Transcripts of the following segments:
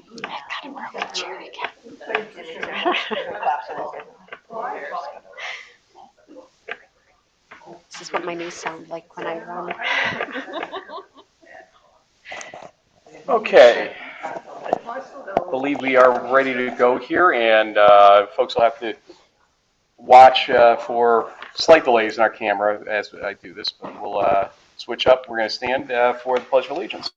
I've got a broken chair again. This is what my knees sound like when I run. Okay. I believe we are ready to go here, and folks will have to watch for slight delays in our camera as I do this, but we'll switch up. We're going to stand for the Pledge of Allegiance.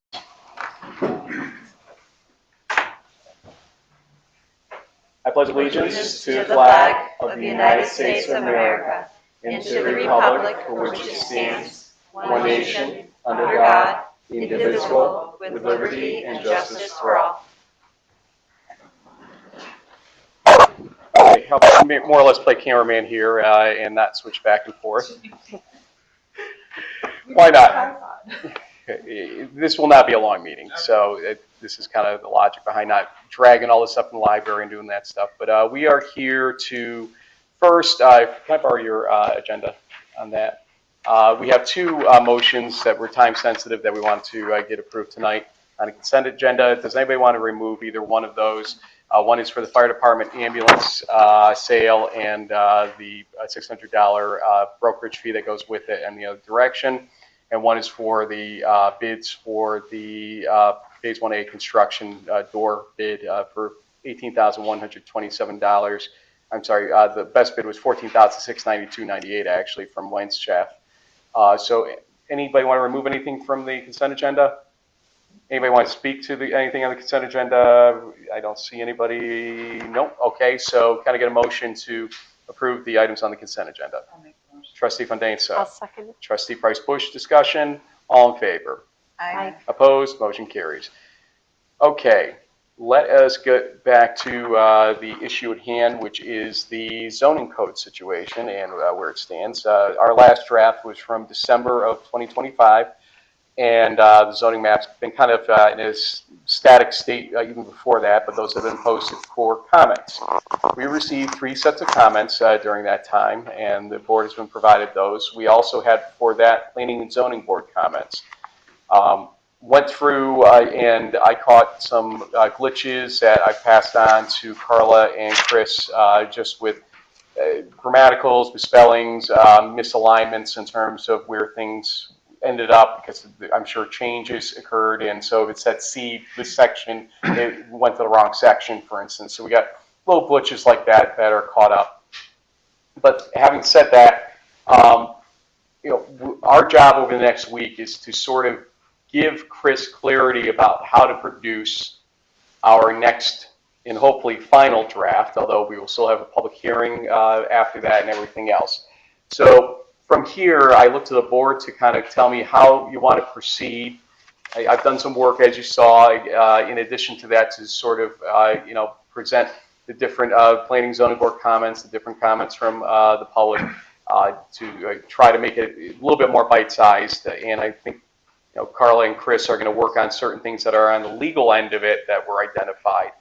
I pledge allegiance to the flag of the United States of America and to the republic for which it stands, one nation, under God, indivisible, with liberty and justice for all. Okay, I'll more or less play cameraman here and not switch back and forth. Why not? This will not be a long meeting, so this is kind of the logic behind not dragging all this up in the library and doing that stuff. But we are here to first, can I borrow your agenda on that? We have two motions that were time sensitive that we want to get approved tonight on a consent agenda. Does anybody want to remove either one of those? One is for the fire department ambulance sale and the $600 brokerage fee that goes with it in the other direction. And one is for the bids for the Phase 1A construction door bid for $18,127. I'm sorry, the best bid was $14,692.98 actually from Wentz Chaff. So anybody want to remove anything from the consent agenda? Anybody want to speak to anything on the consent agenda? I don't see anybody. Nope. Okay, so can I get a motion to approve the items on the consent agenda? I'll make the motion. Trustee Fondainsa. I'll second it. Trustee Price-Bush, discussion. All in favor? Aye. Opposed? Motion carries. Okay, let us get back to the issue at hand, which is the zoning code situation and where it stands. Our last draft was from December of 2025, and the zoning map's been kind of in a static state even before that, but those have been posted for comments. We received 3 sets of comments during that time, and the board has been provided those. We also had, for that, planning and zoning board comments. Went through and I caught some glitches that I passed on to Carla and Chris just with grammaticals, misspellings, misalignments in terms of where things ended up, because I'm sure changes occurred, and so if it said C, this section, it went to the wrong section, for instance. So we got little glitches like that that are caught up. But having said that, our job over the next week is to sort of give Chris clarity about how to produce our next and hopefully final draft, although we will still have a public hearing after that and everything else. So from here, I look to the board to kind of tell me how you want to proceed. I've done some work, as you saw, in addition to that, to sort of, present the different planning zoning board comments, the different comments from the public, to try to make it a little bit more bite-sized. And I think, Carla and Chris are going to work on certain things that are on the legal end of it that were identified.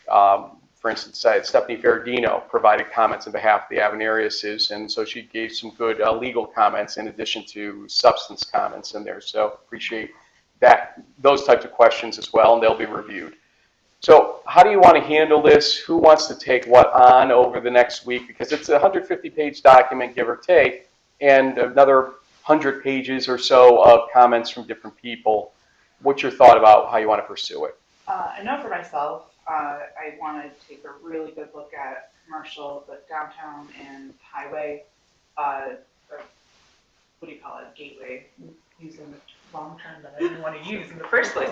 For instance, Stephanie Ferradino provided comments on behalf of the Avenariuses, and so she gave some good legal comments in addition to substance comments in there. So appreciate that, those types of questions as well, and they'll be reviewed. So how do you want to handle this? Who wants to take what on over the next week? Because it's a 150-page document, give or take, and another 100 pages or so of comments from different people. What's your thought about how you want to pursue it? I know for myself, I want to take a really good look at commercial, but downtown and highway, what do you call it, gateway, using the wrong term that I didn't want to use in the first place.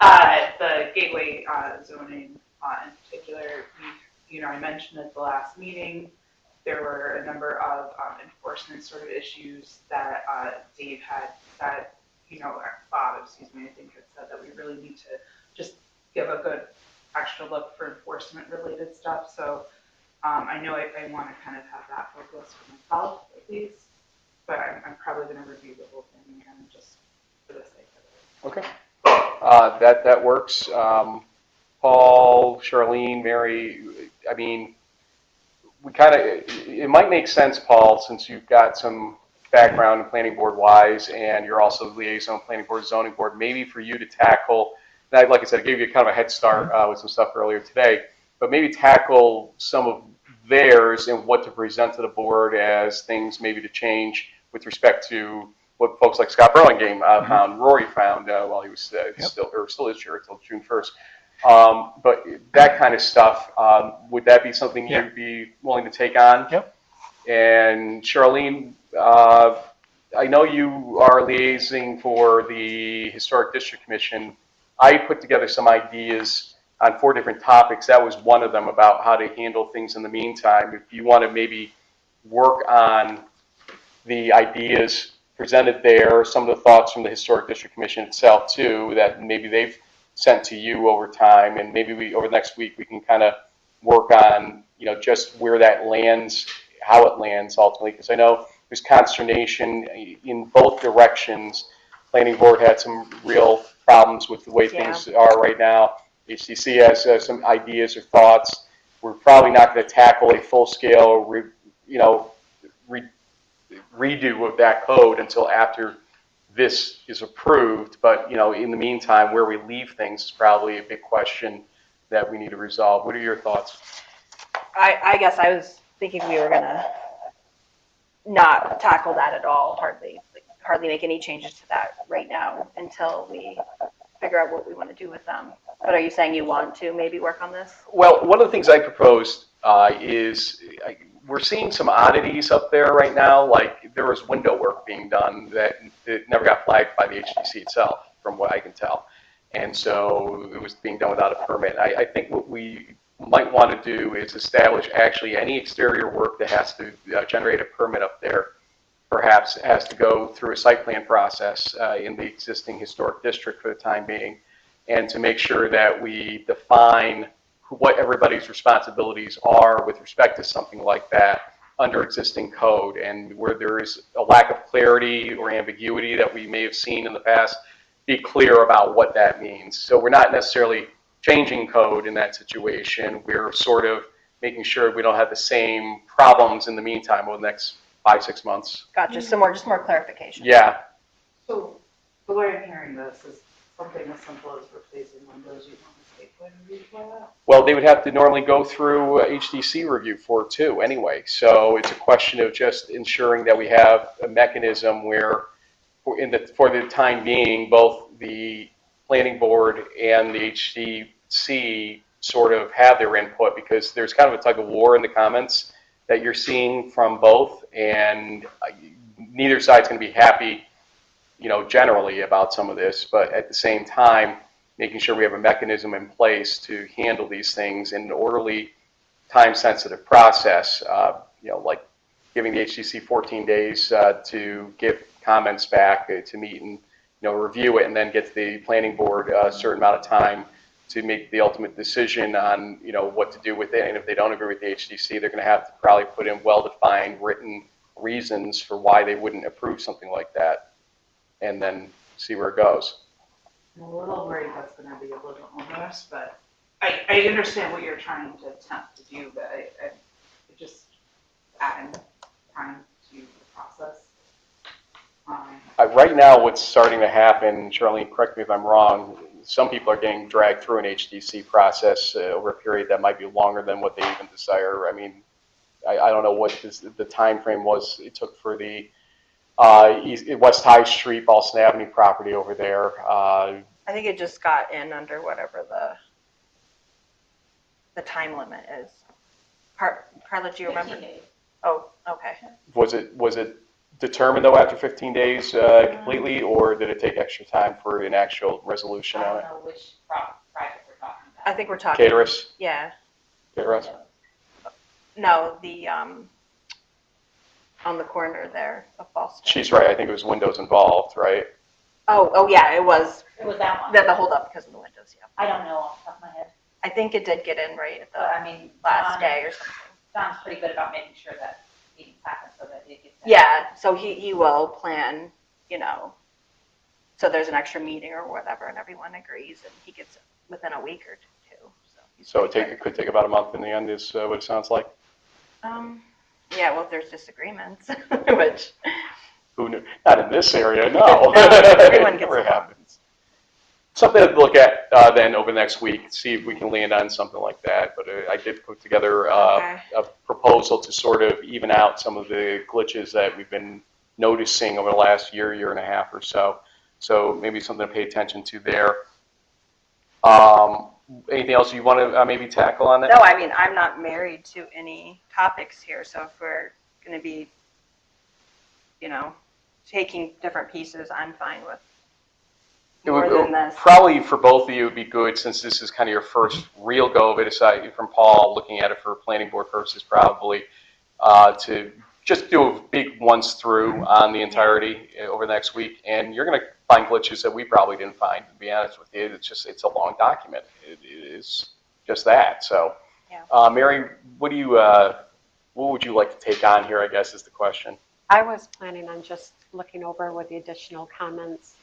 The gateway zoning in particular, I mentioned at the last meeting, there were a number of enforcement sort of issues that Dave had said, Bob, I think had said that we really need to just give a good extra look for enforcement related stuff. So I know I want to kind of have that focus for myself at least, but I'm probably going to review the whole thing again just for the sake of it. Okay. That works. Paul, Charlene, Mary, it might make sense, Paul, since you've got some background in planning board wise and you're also the liaison planning board, zoning board, maybe for you to tackle like I said, I gave you kind of a head start with some stuff earlier today, but maybe tackle some of theirs and what to present to the board as things maybe to change with respect to what folks like Scott Burlingame found, Rory found while he was still is here until June 1st. But that kind of stuff, would that be something you'd be willing to take on? Yep. And Charlene, I know you are liaising for the Historic District Commission. I put together some ideas on 4 different topics. That was one of them about how to handle things in the meantime. If you want to maybe work on the ideas presented there, some of the thoughts from the Historic District Commission itself too, that maybe they've sent to you over time, and maybe over the next week we can kind of work on, just where that lands, how it lands ultimately, because I know there's consternation in both directions. Planning board had some real problems with the way things are right now. HDC has some ideas or thoughts. We're probably not going to tackle a full-scale, redo of that code until after this is approved. But in the meantime, where we leave things is probably a big question that we need to resolve. What are your thoughts? I guess I was thinking we were gonna not tackle that at all, hardly make any changes to that right now until we figure out what we want to do with them. But are you saying you want to maybe work on this? Well, one of the things I proposed is we're seeing some oddities up there right now. Like there was window work being done that it never got flagged by the HDC itself, from what I can tell. And so it was being done without a permit. I think what we might want to do is establish actually any exterior work that has to generate a permit up there perhaps has to go through a site plan process in the existing historic district for the time being, and to make sure that we define what everybody's responsibilities are with respect to something like that under existing code, and where there is a lack of clarity or ambiguity that we may have seen in the past, be clear about what that means. So we're not necessarily changing code in that situation. We're sort of making sure we don't have the same problems in the meantime over the next 5-6 months. Gotcha. Just more clarification. Yeah. So the way I'm hearing this is something as simple as replacing windows. You want to state plan review for that? Well, they would have to normally go through HDC review for it too anyway. So it's a question of just ensuring that we have a mechanism where for the time being, both the planning board and the HDC sort of have their input, because there's kind of a tug of war in the comments that you're seeing from both, and neither side's going to be happy, generally about some of this, but at the same time, making sure we have a mechanism in place to handle these things in an orderly, time-sensitive process, like giving the HDC 14 days to get comments back, to meet and review it, and then get to the planning board a certain amount of time to make the ultimate decision on what to do with it. And if they don't agree with the HDC, they're going to have to probably put in well-defined written reasons for why they wouldn't approve something like that, and then see where it goes. I'm a little worried that's going to be a little onerous, but I understand what you're trying to attempt to do, but I just adding time to the process. Right now, what's starting to happen, Charlene, correct me if I'm wrong, some people are getting dragged through an HDC process over a period that might be longer than what they even desire. I mean, I don't know what the time frame was it took for the West High Street, Ballston Avenue property over there. I think it just got in under whatever the time limit is. Carla, do you remember? 15 days. Oh, okay. Was it determined though after 15 days completely, or did it take extra time for an actual resolution I on don't it? know which project we're talking about. I think we're talking. Caterers? Yeah. Caterers? No, the on the corner there of Ballston. She's right. I think it was windows involved, right? Oh, yeah, it was. It was that one. The hold up because of the windows. Yeah. I don't know off the top of my head. I think it did get in right at the But I mean, last day or something. John's pretty good about making sure that meetings happen so that it gets done. Yeah, so he will plan, so there's an extra meeting or whatever, and everyone agrees, and he gets it within a week or two. So it could take about a month in the end, is what it sounds like. Yeah, well, if there's disagreements, which Who knew? Not in this area, no. No, everyone It gets never along. happens. something to look at then over the next week, see if we can land on something like that. But I did put together Okay. a proposal to sort of even out some of the glitches that we've been noticing over the last year and a half or so. So maybe something to pay attention to there. Anything else you want to maybe tackle on that? No, I mean, I'm not married to any topics here, so if we're going to be, taking different pieces, I'm fine with more than this. Probably for both of you, it would be good, since this is kind of your first real go of it, aside from Paul looking at it for planning board purposes, probably, to just do a big once through on the entirety over the next week. And you're going to find glitches that we probably didn't find, to be honest with you. It's a long document. It is just that. So, Mary, what would you like to take on here, I guess, is the question. I was planning on just looking over with the additional comments,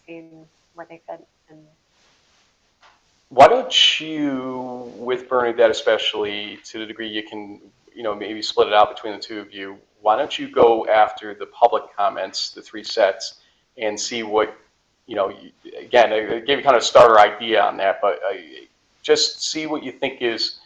seeing where they fit. And why don't you, with Bernadette especially, to the degree you can, maybe split it out between the two of you, why don't you go after the public comments, the 3 sets, and see what, again, I gave you kind of a starter idea on that, but just see what you think is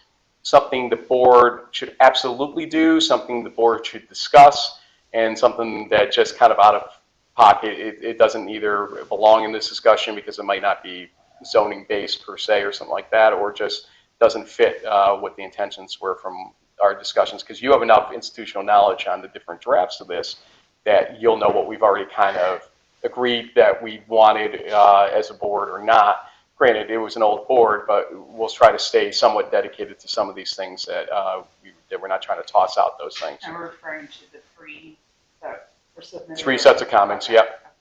something the board should absolutely do, something the board should discuss, and something that just kind of out of pocket, it doesn't either belong in this discussion because it might not be zoning based per se or something like that, or just doesn't fit what the intentions were from our discussions, because you have enough institutional knowledge on the different drafts of this that you'll know what we've already kind of agreed that we wanted as a board or not. Granted, it was an old board, but we'll try to stay somewhat dedicated to some of these things that we're not trying to toss out those things. And we're referring to the 3 that were submitted. 3 sets of comments, yep.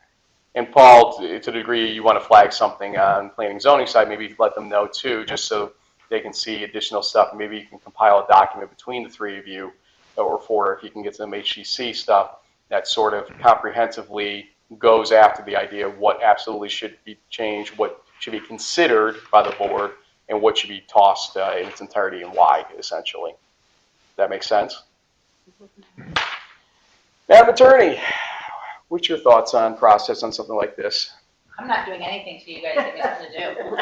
And Paul, to the degree you want to flag something on planning zoning side, maybe let them know too, just so they can see additional stuff. Maybe you can compile a document between the 3 of you, or 4 if you can get some HGC stuff that sort of comprehensively goes after the idea of what absolutely should be changed, what should be considered by the board, and what should be tossed in its entirety and why, essentially. That makes sense? Madam Attorney, what's your thoughts on process on something like this? I'm not doing anything to you guys give me something to do.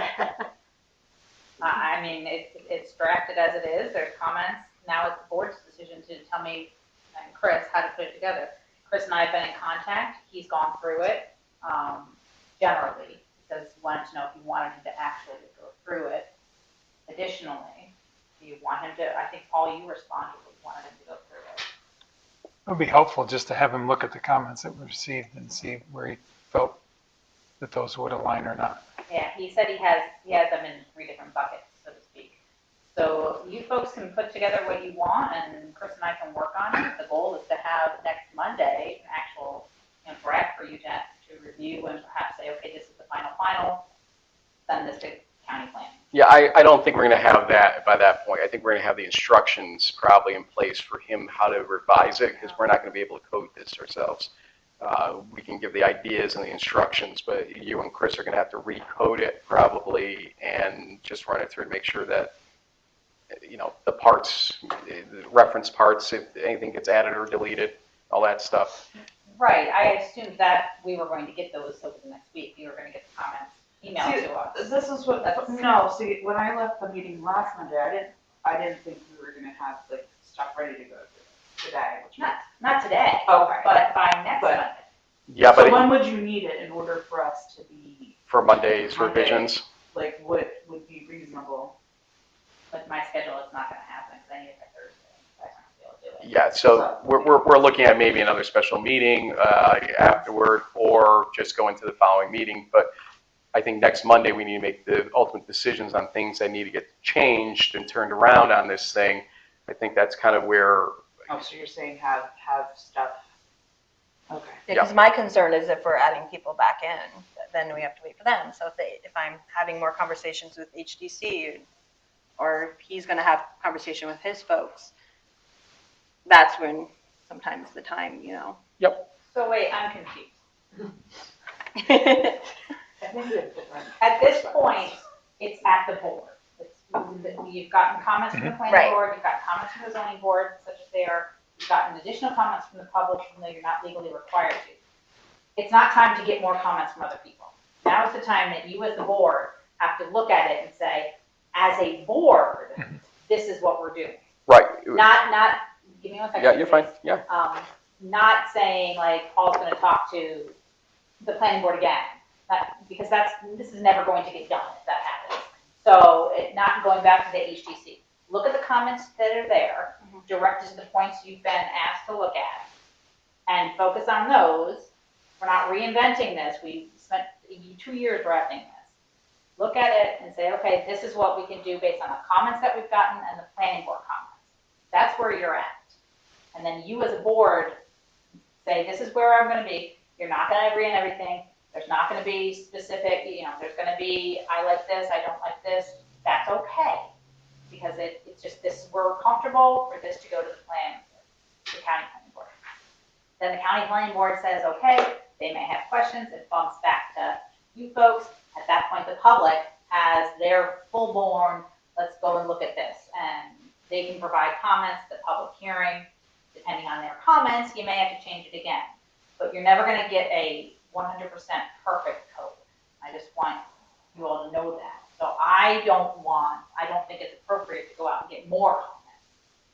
I mean, it's drafted as it is. There's comments. Now it's the board's decision to tell me and Chris how to put it together. Chris and I have been in contact. He's gone through it generally because he wanted to know if you wanted him to actually go through it. Additionally, do you want him to? I think Paul, you responded. We wanted him to go through it. It would be helpful just to have him look at the comments that were received and see where he felt that those would align or not. Yeah, he said he has them in 3 different buckets, so to speak. So you folks can put together what you want, and Chris and I can work on it. The goal is to have next Monday an actual draft for you to review and perhaps say, okay, this is the final. Send this to county planning. Yeah, I don't think we're going to have that by that point. I think we're going to have the instructions probably in place for him how to revise it, because we're not going to be able to code this ourselves. We can give the ideas and the instructions, but you and Chris are going to have to recode it probably and just run it through and make sure that the parts, the reference parts, if anything gets added or deleted, all that stuff. Right. I assumed that we were going to get those over the next week. You were going to get the comments emailed to us. This is what. No, see, when I left the meeting last Monday, I didn't think we were going to have like stuff ready to go today. Not today. Okay. But by next Monday. Yeah, so but when would you need it in order for us to be for Monday's revisions? Like, what would be reasonable? With my schedule, it's not going to happen because I need it by Thursday. I'm not going to be able to do it. Yeah, so we're looking at maybe another special meeting afterward, or just going to the following meeting. But I think next Monday we need to make the ultimate decisions on things that need to get changed and turned around on this thing. I think that's kind of where. Oh, so you're saying have stuff. Okay. Yeah, because my concern is if we're adding people back in, then we have to wait for them. So if I'm having more conversations with HDC, or if he's going to have conversation with his folks, that's when sometimes the time, Yep. So wait, I'm confused. I think we have different. At this point, it's at the board. You've gotten comments from the planning board, you've got comments from the zoning board, such as they are. You've gotten additional comments from the public, even though you're not legally required to. It's not time to get more comments from other people. Now is the time that you as the board have to look at it and say, as a board, this is what we're doing. Right. Not, give me one second. Yeah, you're fine. please. Yeah. Not saying like Paul's gonna talk to the planning board again, because this is never going to get done if that happens. So not going back to the HTC. Look at the comments that are there, direct to the points you've been asked to look at, and focus on those. We're not reinventing this. We spent 2 years drafting this. Look at it and say, okay, this is what we can do based on the comments that we've gotten and the planning board comments. That's where you're at. And then you as a board say, this is where I'm going to be. You're not going to agree on everything. There's not going to be specific, there's going to be, I like this, I don't like this. That's okay. Because it's just this, we're comfortable for this to go to the county planning board. Then the county planning board says, okay, they may have questions. It bumps back to you folks. At that point, the public has their full-born, let's go and look at this. And they can provide comments, the public hearing. Depending on their comments, you may have to change it again. But you're never going to get a 100% perfect code. I just want you all to know that. So I don't think it's appropriate to go out and get more comments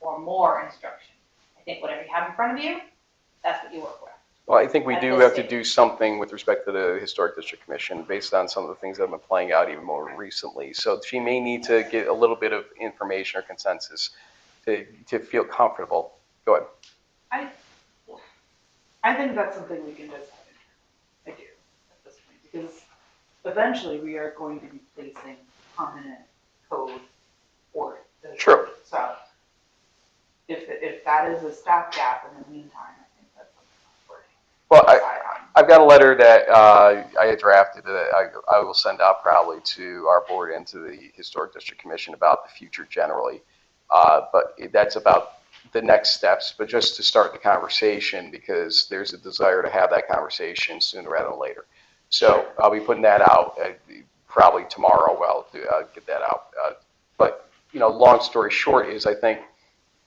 or more instruction. I think whatever you have in front of you, that's what you work with. Well, I think we At do this have to stage. do something with respect to the Historic District Commission based on some of the things that have been playing out even more recently. So she may need to get a little bit of information or consensus to feel comfortable. Go ahead. I think that's something we can decide. I do, at this point, because eventually we are going to be placing permanent code for it. True. So if that is a stopgap in the meantime, I think that's something worth Well, decide on. I've got a letter that I had drafted that I will send out probably to our board and to the Historic District Commission about the future generally. But that's about the next steps, but just to start the conversation because there's a desire to have that conversation sooner rather than later. So I'll be putting that out probably tomorrow. Well, I'll get that out. But, long story short is I think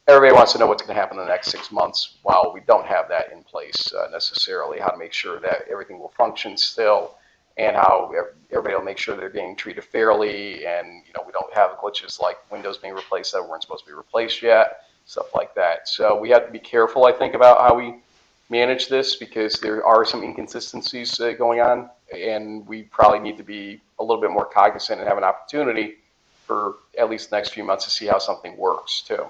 everybody wants to know what's going to happen in the next 6 months while we don't have that in place necessarily, how to make sure that everything will function still and how everybody will make sure they're being treated fairly and, we don't have glitches like windows being replaced that weren't supposed to be replaced yet, stuff like that. So we have to be careful, I think, about how we manage this because there are some inconsistencies going on and we probably need to be a little bit more cognizant and have an opportunity for at least the next few months to see how something works too.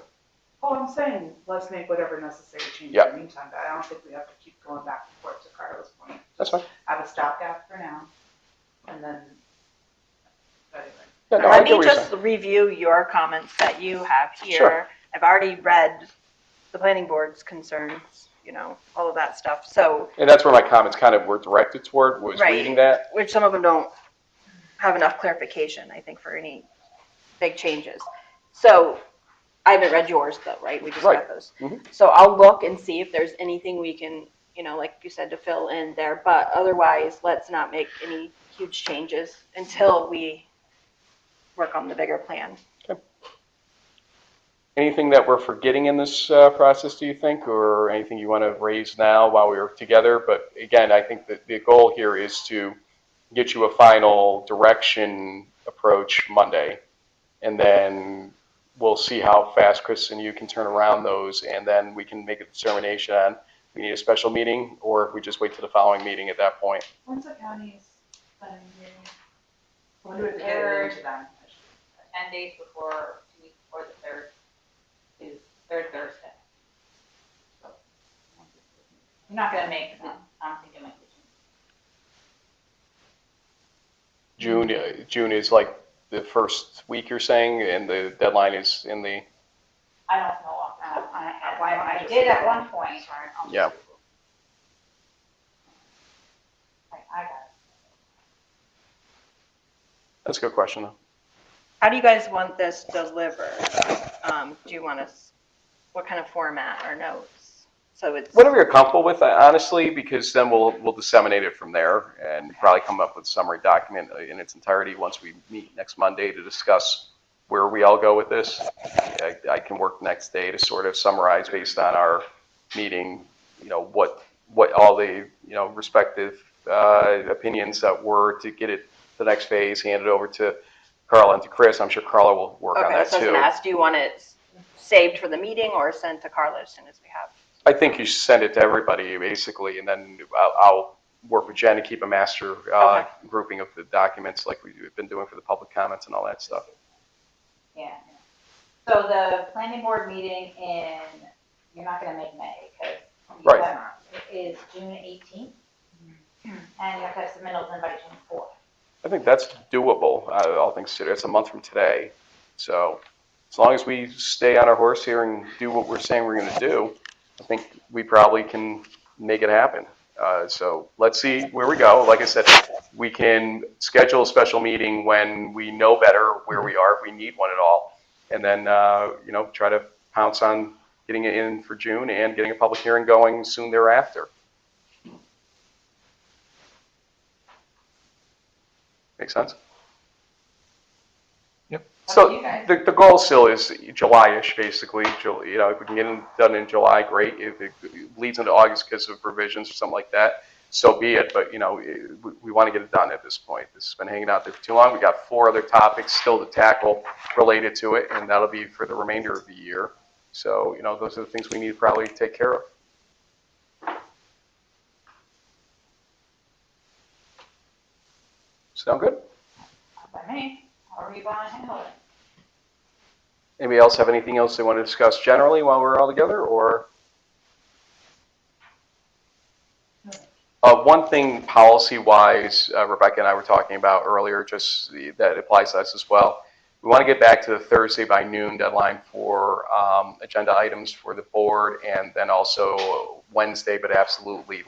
Oh, I'm saying let's make whatever necessary changes Yep. in the meantime, but I don't think we have to keep going back and forth to Carla's point. That's fine. Have a stopgap for now, and then, anyway. Yeah, no, I Let get me what you're just saying. review your comments that you have here. Sure. I've already read the planning board's concerns, all of that stuff. So, And that's where my comments kind of were directed toward, was Right. reading that. which some of them don't have enough clarification, I think, for any big changes. So, I haven't read yours though, right? We just Right. got those. Mhm. So I'll look and see if there's anything we can, like you said, to fill in there. But otherwise, let's not make any huge changes until we work on the bigger plan. Anything that we're forgetting in this process, do you think, or anything you want to raise now while we're together? But again, I think that the goal here is to get you a final direction approach Monday, and then we'll see how fast Chris and you can turn around those, and then we can make a determination on if we need a special meeting or if we just wait till the following meeting at that point. When's the county's planning meeting? When do we have to get Third. it into them? 10 days before, 2 weeks before the third is third Thursday. So, you're not gonna make, I don't think you'll make the change. June is like the first week you're saying, and the deadline is in the, I don't know. Why don't I I just- did at one point. Sorry, I'll just Yeah. Google. I got it. that's a good question though. How do you guys want this delivered? Do you want us, what kind of format or notes? So it's, Whatever you're comfortable with, honestly, because then we'll disseminate it from there and probably come up with a summary document in its entirety once we meet next Monday to discuss where we all go with this. I can work next day to sort of summarize based on our meeting, what all the, respective opinions that were to get it the next phase, hand it over to Carla and to Chris. I'm sure Carla will work on Okay, that so I was too. gonna ask, do you want it saved for the meeting or sent to Carla as soon as we have? I think you should send it to everybody basically, and then I'll work with Jen to keep a master Okay. grouping of the documents like we've been doing for the public comments and all that stuff. Yeah. So the planning board meeting you're not gonna make May, because Right. it is June 18th, and you have to have submittals in by June 4th. I think that's doable. All things considered, it's a month from today. So as long as we stay on our horse here and do what we're saying we're going to do, I think we probably can make it happen. So let's see where we go. Like I said, we can schedule a special meeting when we know better where we are, if we need one at all, and then try to pounce on getting it in for June and getting a public hearing going soon thereafter. Make sense? Yep. So the goal still is July-ish, basically. If we can get it done in July, great. If it leads into August because of provisions or something like that, so be it. But, we want to get it done at this point. This has been hanging out there for too long. We got 4 other topics still to tackle related to it, and that'll be for the remainder of the year. So, those are the things we need to probably take care of. Sound good? By me, how are you gonna handle it? Anybody else have anything else they want to discuss generally while we're all together, or? One thing policy-wise, Rebecca and I were talking about earlier, just that applies to us as well. We want to get back to the Thursday by noon deadline for agenda items for the board, and then also Wednesday, but absolutely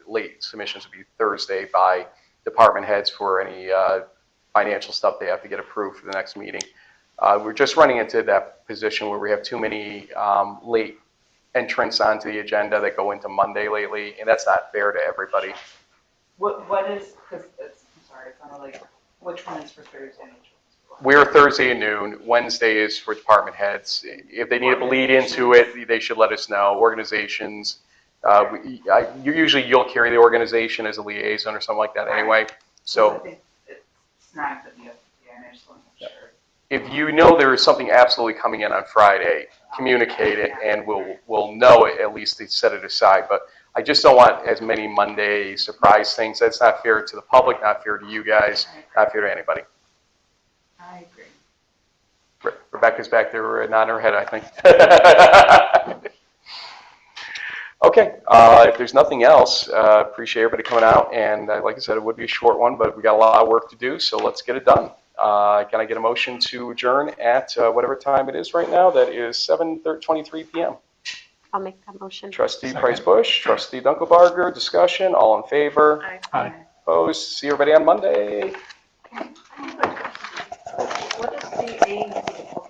late submissions would be Thursday by department heads for any financial stuff they have to get approved for the next meeting. We're just running into that position where we have too many late entrants onto the agenda that go into Monday lately, and that's not fair to everybody. What is, because I'm sorry, it's not like, which one is for Thursday and which one is for? We're Thursday at noon. Wednesday is for department heads. If they need to bleed into it, they should let us know. Organizations, usually you'll carry the organization as a liaison or something like that anyway. I So think it's not that and I just want to make sure. if you know there is something absolutely coming in on Friday, communicate it, and we'll know it, at least to set it aside. But I just don't want as many Monday surprise things. That's not fair to the public, not fair to you guys, not fair to anybody. I agree. Rebecca's back there nodding her head, I think. Okay, if there's nothing else, appreciate everybody coming out. And like I said, it would be a short one, but we got a lot of work to do, so let's get it done. Can I get a motion to adjourn at whatever time it is right now? That is 7:23 p.m. I'll make that motion. Trustee Price-Bush, Trustee Dunkelbarger, discussion, all in favor? Aye. Opposed? See everybody on Monday. What is the